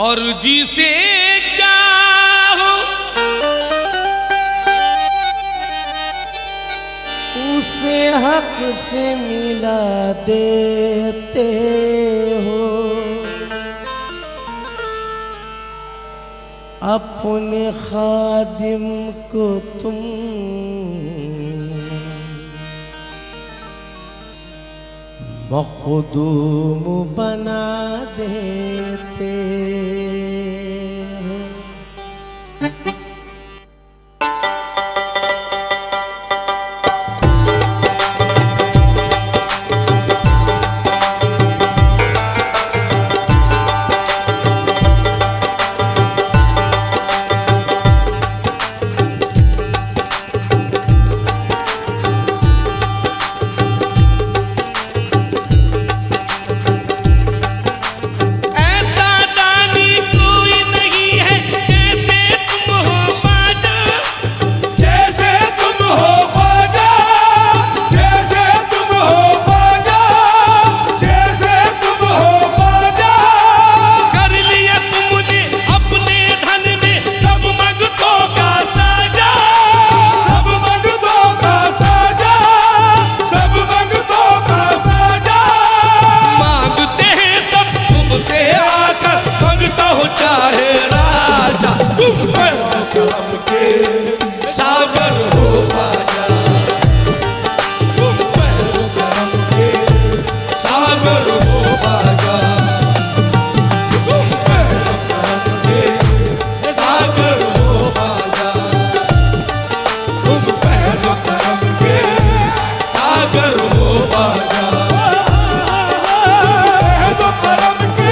और जिसे चाहो उसे हक से मिला देते हो, अपने खादिम को तुम मखदूम बना देते हो। सागर हो ख्वाजा, तुम फैज़ो करम के सागर हो ख्वाजा, तुम फैज़ो करम के सागर हो ख्वाजा, तुम फैज़ो करम के सागर हो ख्वाजा, फैज़ो करम के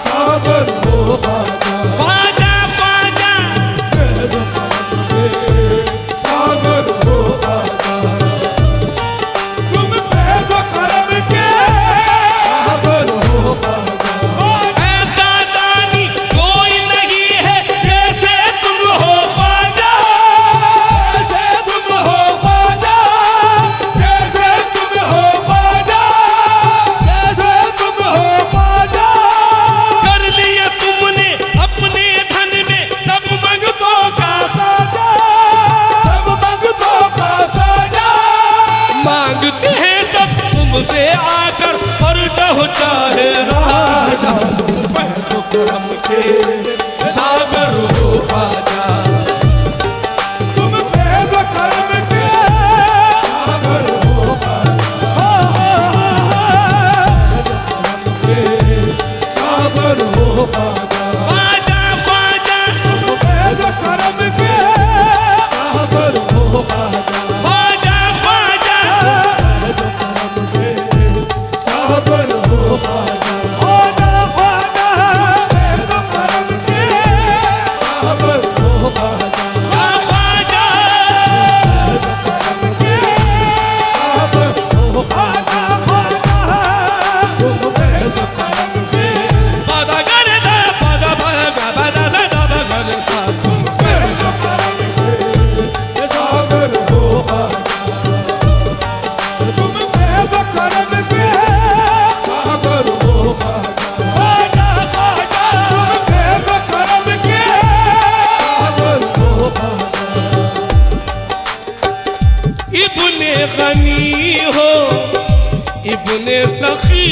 सागर हो ख्वाजा। से आकर फर्ज हो चाहे राजा, तुम फैज़ो करम के सागर हो ख्वाजा, तुम फैज़ो करम के सागर हो ख्वाजा, सागर हो ख्वाजा, ख्वाजा तुम फैज़ो करम के सागर हो ख्वाजा, ख्वाजा सागर हो ख्वाजा, ख्वाजा फैज़ो करम के सागर हो ख्वाजा, ख्वाजा फैज़ो करम के सागर हो ख्वाजा, तुम फैज़ो करम के पादा गरदा पादा भागा बादा दादा भगन सा, तुम फैज़ो करम के सागर हो ख्वाजा, तुम फैज़ो करम के सागर हो ख्वाजा, तुम फैज़ो करम के सागर हो ख्वाजा। इब्ने गनी हो इब्ने सखी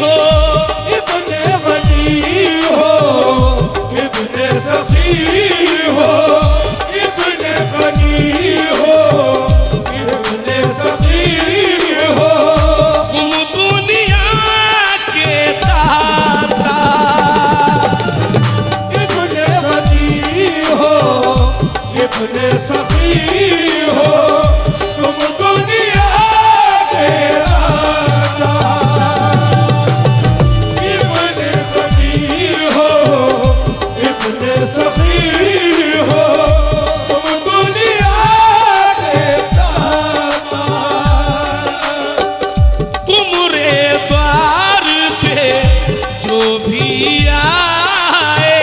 हो, इब्ने गनी हो इब्ने सखी हो, इब्ने गनी हो इब्ने सखी हो, तुम दुनिया के दाता, इब्ने गनी हो इब्ने सखी हो, तुम दुनिया के दाता, इब्ने गनी हो इब्ने सखी हो, तुम दुनिया के दाता, तुमरे द्वार पे जो भी आए,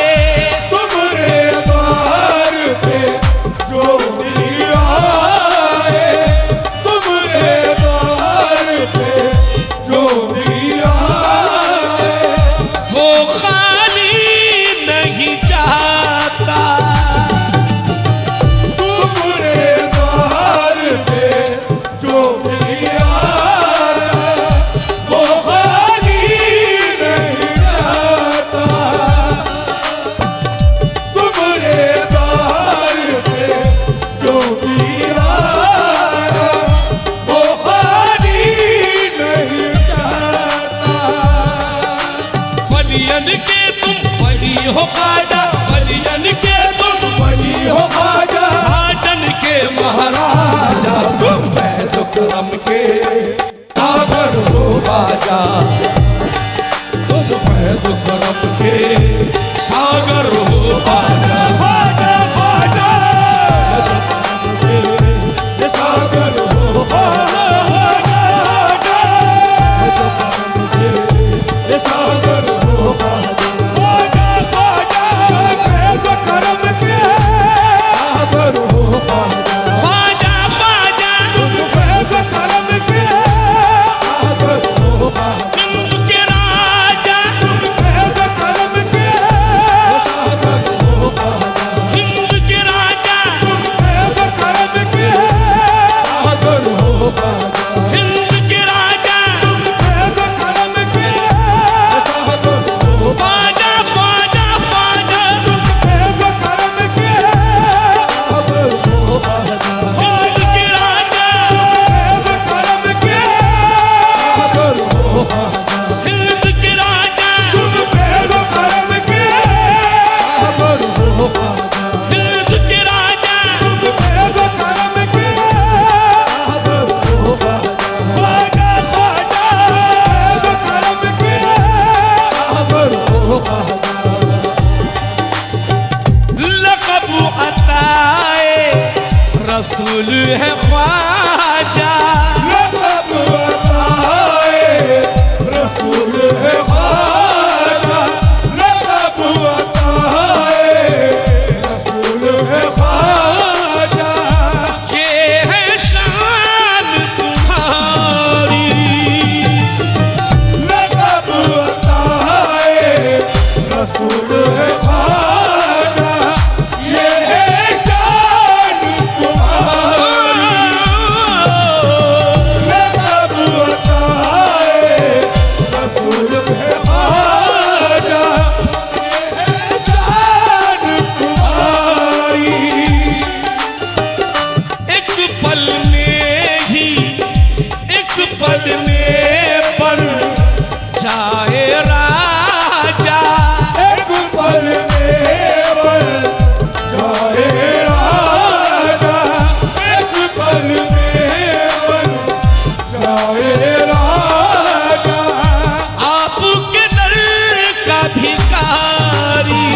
तुमरे द्वार पे जो भी आए, तुमरे द्वार पे जो भी आए, वो खाली फैज़ करम के सागर हो ख्वाजा ख्वाजा ख्वाजा सागर हो ख्वाजा सागर हो ख्वाजा ख्वाजा फैज़ करम के सागर हो ख्वाजा ख्वाजा ख्वाजा फैज़ करम के सागर हो ख्वाजा हिंद के राजा फैज़ करम के सागर हो ख्वाजा हिंद के राजा फैज़ करम के सागर हो ख्वाजा हिंद के राजा फैज़ करम के सागर हो ख्वाजा ख्वाजा ख्वाजा फैज़ करम के सागर हो ख्वाजा हिंद के राजा फैज़ करम के सागर हो ख्वाजा हिंद के राजा फैज़ करम के सागर हो ख्वाजा हिंद के राजा फैज़ करम के सागर हो ख्वाजा ख्वाजा ख्वाजा फैज़ करम के सागर हो ख्वाजा लक़ब अताए रसूल है ख्वाजा लक़ब अताए रसूल है ख्वाजा लक़ब अताए रसूल है ख्वाजा ये है शान तुम्हारी लक़ब अताए रसूल है ख्वाजा ये है शान तुम्हारी लक़ब अताए रसूल है ख्वाजा ये है शान तुम्हारी एक पल में ही एक पल में पर जाए राजा एक पल में पर जाए राजा एक पल में पर जाए राजा आपके दर का भिखारी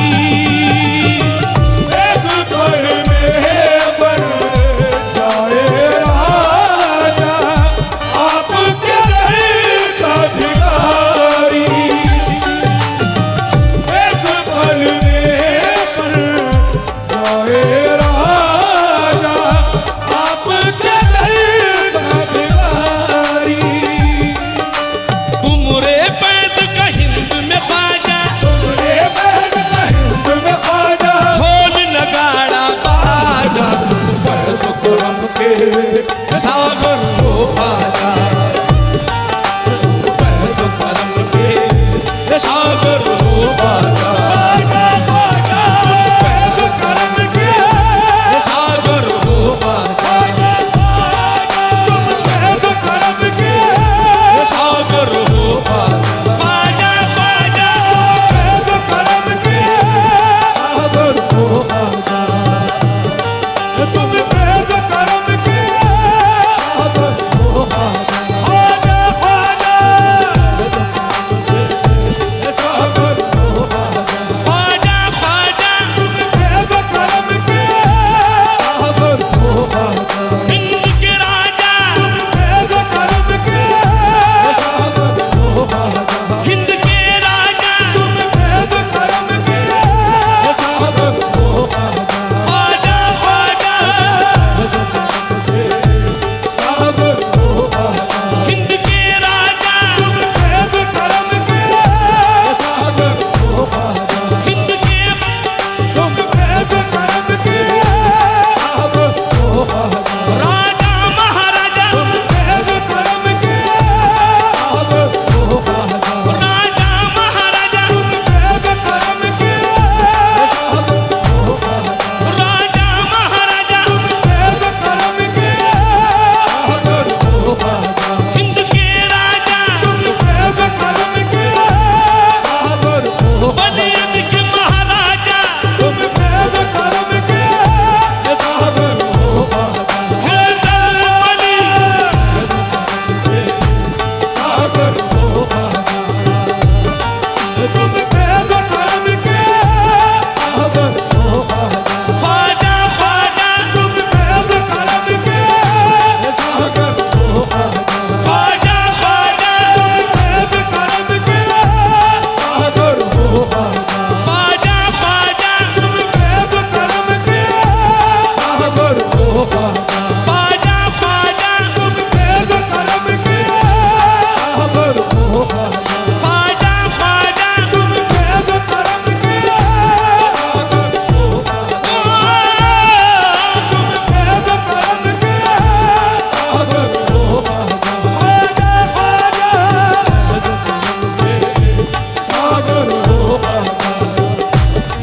एक पल में पर जाए राजा आपके दर का भिखारी एक पल में पर जाए राजा आपके दर का भिखारी तुमरे पैद का हिंद में ख्वाजा तुमरे पैद का हिंद में ख्वाजा ढोल नगाड़ा बाजा तुम फैज़ करम के सागर हो ख्वाजा फैज़ करम के सागर हो ख्वाजा फैज़ करम के सागर हो ख्वाजा फैज़ करम के सागर हो ख्वाजा ख्वाजा फैज़ करम के सागर हो ख्वाजा तुम फैज़ करम के सागर हो ख्वाजा ख्वाजा ख्वाजा सागर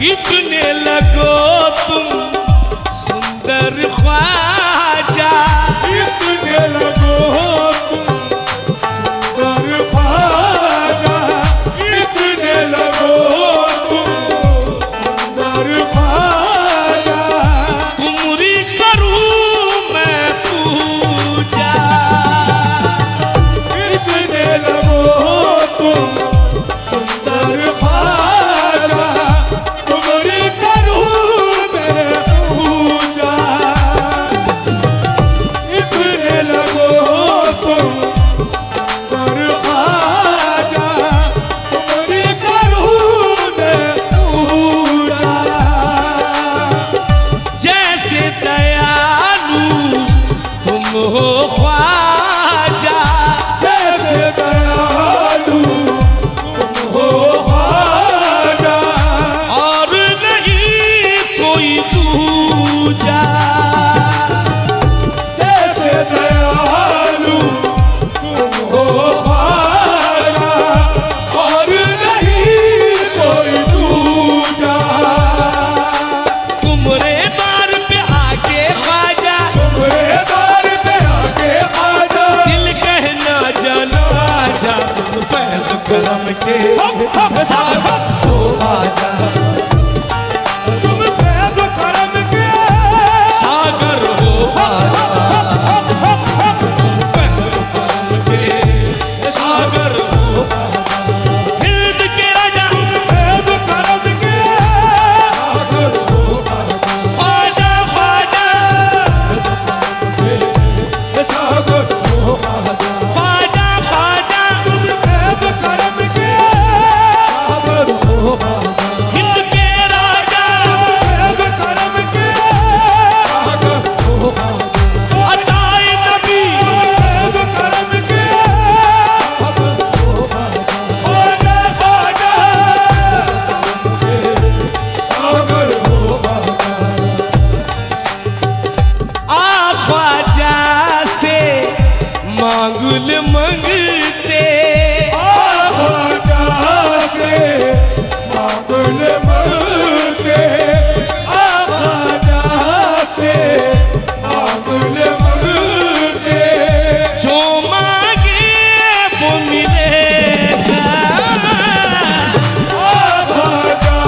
इतने लगो तुम सुंदर ख्वाजा, इतने लगो तुम सुंदर ख्वाजा, इतने लगो तुम सुंदर ख्वाजा। तुमरी करूं मैं पूजा, इतने लगो तुम सुंदर ख्वाजा, तुमरी करूं मैं पूजा। इतने लगो तुम सुंदर ख्वाजा, तुमरी करूं मैं पूजा। जैसे दयालु तुम हो ख्वाजा, जैसे दयालु तुम हो ख्वाजा, और नहीं कोई दूजा। जैसे दयालु तुम हो ख्वाजा, और नहीं कोई दूजा। तुमरे द्वार पे आके ख्वाजा, तुम्हारे दर पे आके ख्वाजा, दिल कहना जाना जा, तुम फैज़ करम के सागर हो ख्वाजा, तुम फैज़ करम के सागर हो ख्वाजा, फैज़ करम के सागर हो ख्वाजा। हिंद के राजा फैज़ करम के सागर हो ख्वाजा, ख्वाजा सागर हो ख्वाजा। ख्वाजा ख्वाजा, फैज़ करम के सागर हो ख्वाजा, हिंद के राजा फैज़ करम के सागर हो ख्वाजा। अताए नबी फैज़ करम के सागर हो ख्वाजा। ख्वाजा ख्वाजा सागर हो ख्वाजा। आ ख्वाजा से मांगुल मंगते, ख्वाजा से मांगुल मंगते, ख्वाजा से मांगुल मंगते। जो मांगे वो मिलेगा, ख्वाजा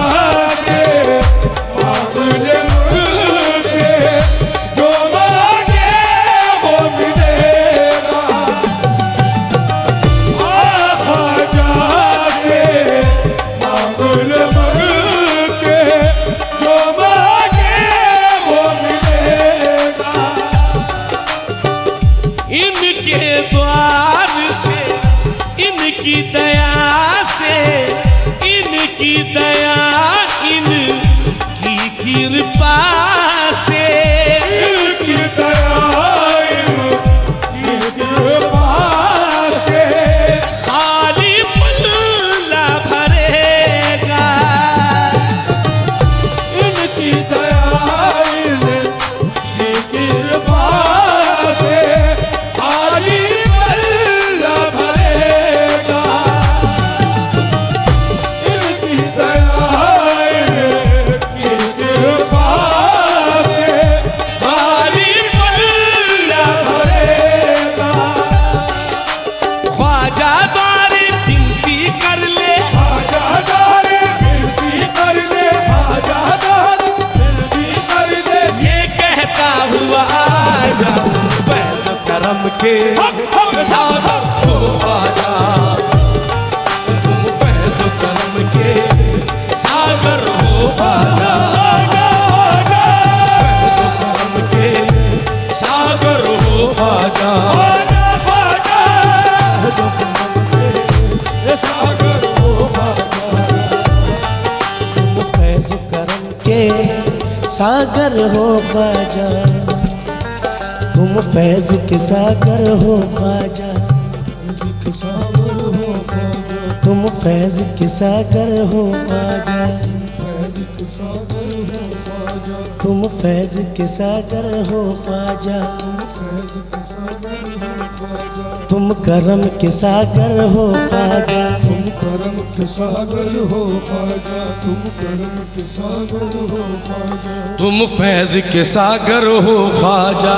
से मांगुल मंगते, जो मांगे वो मिलेगा। ख्वाजा से मांगुल मंगते, जो मांगे वो मिलेगा। इनके द्वार से, इनकी दया से, इनकी दया, इनकी कृपा से, इनकी दया, इनकी कृपा से खाली पल्ला भरेगा। इनकी दया, इनकी कृपा से खाली पल्ला भरेगा। इनकी दया, इनकी कृपा से खाली पल्ला भरेगा। ख्वाजा द्वारे विनती कर ले, आजादारे विनती कर ले, आजादारे विनती कर ले। ये कहता हुआ आजा, फैज़ करम के सागर हो ख्वाजा, तुम फैज़ करम के सागर हो ख्वाजा, फैज़ करम के सागर हो ख्वाजा। सागर हो ख्वाजा, तुम फैज़ करम के सागर हो ख्वाजा, तुम फैज़ के सागर हो ख्वाजा, तुम फैज़ के सागर हो ख्वाजा, तुम फैज़ के सागर हो ख्वाजा, तुम करम के सागर हो ख्वाजा, तुम करम के सागर हो ख्वाजा, तुम करम के सागर हो ख्वाजा, तुम फैज के सागर हो ख्वाजा,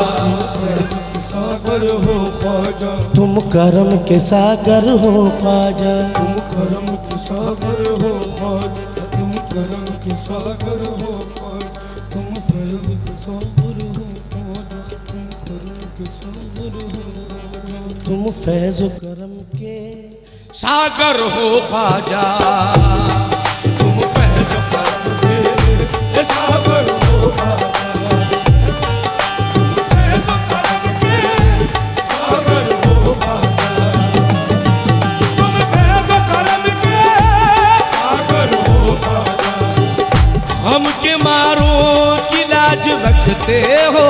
सागर हो ख्वाजा, तुम करम के सागर हो ख्वाजा, तुम करम के सागर हो ख्वाजा, तुम करम के सागर हो ख्वाजा, तुम फैज के सागर हो ख्वाजा, तुम करम के सागर हो ख्वाजा, तुम फैज करम के सागर हो ख्वाजा, तुम फैज करम के सागर हो ख्वाजा, तुम फैज करम के सागर हो ख्वाजा, तुम फैज करम के सागर हो ख्वाजा, हम के मारो की लाज रखते हो,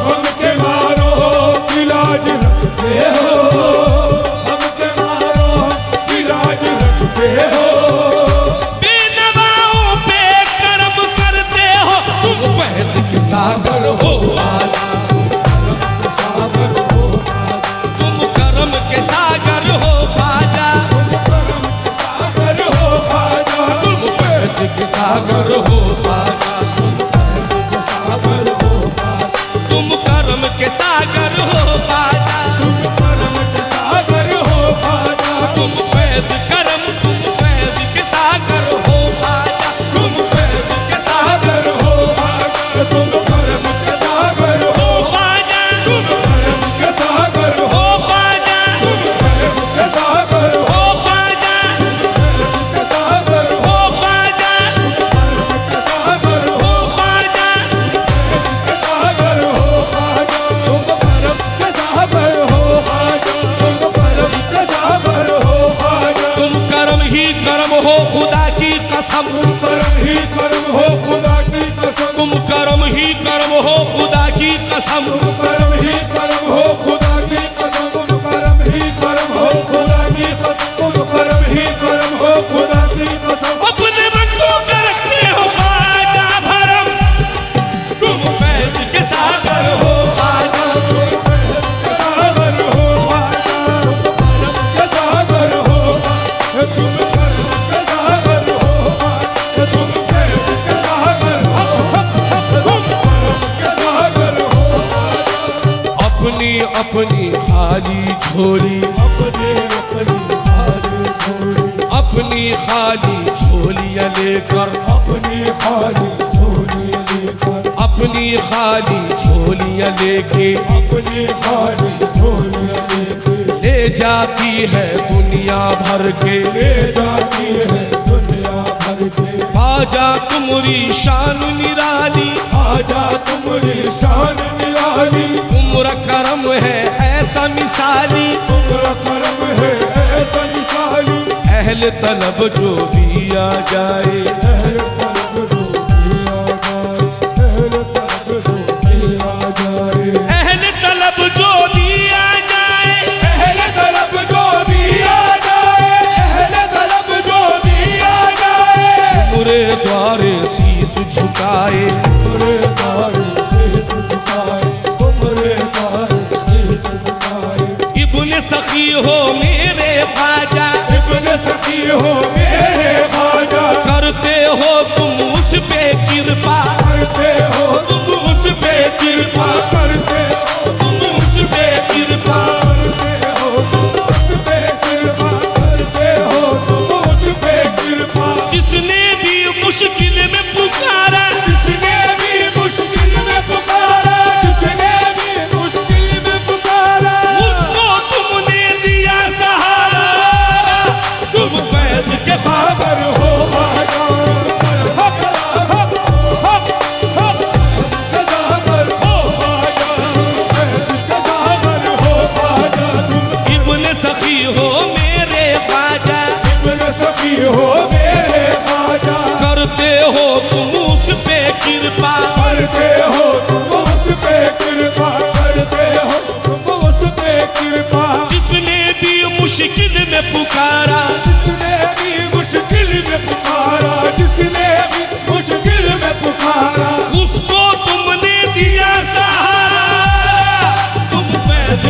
हम के मारो की लाज रखते हो, हम के मारो की लाज रखते हो, बेनवाओं पे कर्म करते हो, तुम फैज के सागर हो ख्वाजा, सागर हो ख्वाजा, तुम करम के सागर हो ख्वाजा, करम के सागर हो ख्वाजा, तुम फैज के सागर हो ख्वाजा, सागर हो ख्वाजा, तुम करम के सागर हो ख्वाजा, करम के सागर हो ख्वाजा, तुम फैज करम, तुम फैज के सागर हो ख्वाजा, तुम फैज के सागर सागर हो ख्वाजा, तुम करम के सागर हो, हो ख्वाजा, तुम करम के सागर हो, हो ख्वाजा, तुम करम के सागर हो, हो ख्वाजा, के सागर हो, हो ख्वाजा, के सागर हो, हो ख्वाजा, के सागर हो ख्वाजा, तुम करम के सागर हो ख्वाजा, तुम करम के सागर हो ख्वाजा, तुम करम ही करम हो खुदा की कसम, करम ही करम हो खुदा की कसम, तुम करम ही करम हो खुदा की कसम, करम ही करम हो खुदा की कसम, तुम करम ही करम हो खुदा की कसम, तुम करम ही करम हो खुदा की कसम, अपने बंदों का रखते हो ख्वाजा भरम, तुम फैज के सागर हो ख्वाजा, के सागर हो ख्वाजा, तुम करम के सागर हो ख्वाजा, तुम करम के सागर हो ख्वाजा, तुम फैज के सागर हो, तुम करम के सागर हो ख्वाजा, अपनी अपनी खाली झोली, अपने अपनी हारे छोड़ी, अपनी खाली झोलियां लेकर, अपनी खाली झोली लेकर, अपनी खाली झोलियां लेके अपनी खाली झोली लेकर, ले जाती है दुनिया भर के, ले जाती है दुनिया भर के, ख्वाजा तुम्हारी शान निराली, आजा तुम्हारी शान निराली, उम्र करम है ऐसा मिसाली, तुम्हारा करम है ऐसा निशाली, अहल तलब जो भी आ जाए, अहल तलब जो भी आ जाए, अहल तलब जो भी आ जाए, अहल तलब जो भी आ जाए, अहल तलब जो भी आ जाए, अहल तलब जो भी आ जाए, मुरे द्वारे शीश झुकाए, तुमरे द्वारे शीश झुकाए, तुमरे द्वारे शीश झुकाए, इब्न सखी हो मेरे ख्वाजा, इब्न सखी हो मेरे ख्वाजा, करते हो तुम उस पे कृपा, करते हो तुम उस पे कृपा, करते हो, तुम उस पे कृपा, करते हो, उस पे कृपा, करते हो, तुम उस पे कृपा, जिसने भी मुश्किल में पुकारा, जिसने भी मुश्किल में पुकारा, जिसने भी मुश्किल में पुकारा, उसको तुमने दिया सहारा, तुम फैज के ख्वाजा, सागर हो ख्वाजा, हक हक हक हक के सागर हो ख्वाजा, के सागर हो ख्वाजा, तुम इब्न सखी हो मेरे ख्वाजा, इब्न सखी हो मेरे ख्वाजा, करते हो तुम उस पे कृपा, करते हो तुम उस पे कृपा, करते हो तुम उस पे कृपा, जिसने भी मुश्किल में पुकारा, जिसने भी मुश्किल में पुकारा, जिसने भी मुश्किल में पुकारा, उसको तुमने दिया सहारा, तुम फैज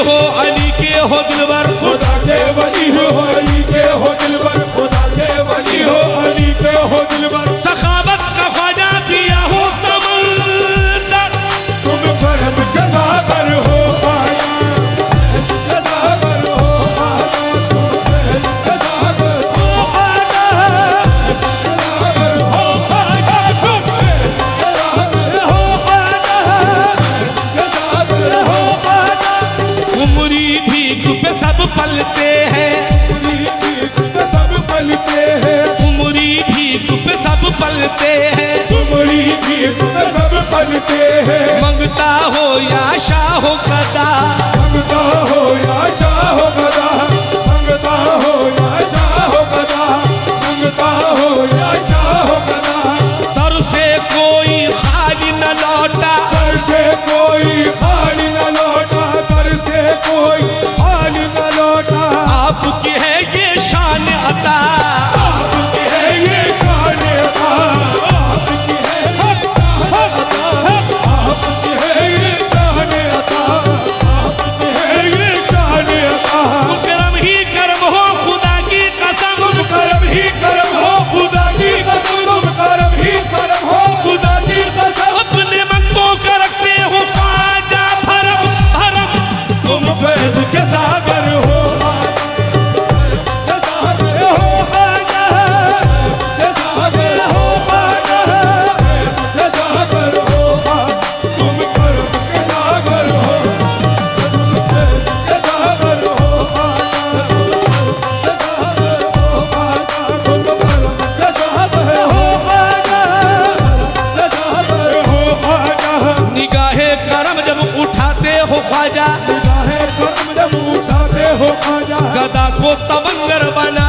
हो अली के हो दिलबर, खुदा के वली हो अली के हो दिलबर, खुदा के वली हो अली के हो दिलबर। सखावत का ख्वाजा पिया हो समंदर, तुम फर्ज के सागर हो ख्वाजा, के सागर हो ख्वाजा, तुम फर्ज के सागर हो ख्वाजा, के सागर हो ख्वाजा, तुम फर्ज के सागर हो ख्वाजा, के सागर हो ख्वाजा। उमरी भीख पे सब पलते हैं, उमरी भीख पे सब पलते हैं, उमरी भीख पे सब पलते हैं। उमरी भीख पे सब पलते हैं। मंगता हो या शाह गदा, मंगता हो या शाह गदा, मंगता हो या शाह गदा, मंगता हो या शाह गदा। दर से कोई खाली न लौटा, दर से कोई खाली न लौटा, दर से कोई खाली न लौटा। आपकी है ये शान अता, आपकी है ये शान अता, आपकी है ये शान अता, आपकी है ये शान अता, आपकी है ये शान अता। तुम करम ही करम हो खुदा की कसम, तुम करम ही करम हो खुदा की कसम, तुम करम ही करम हो खुदा की कसम। अपने मन को कर रखते हो ख्वाजा भरम भरम। तुम फैज के सागर हो के सागर हो ख्वाजा, के सागर हो ख्वाजा, के सागर हो ख्वाजा। तुम करम के सागर हो, तुम फैज के सागर हो ख्वाजा, के सागर हो ख्वाजा, तुम करम के सागर हो ख्वाजा, के सागर हो ख्वाजा। निगाहे करम जब उठाते हो ख्वाजा, निगाहे करम जब उठाते हो ख्वाजा, गदा को तवंगर बना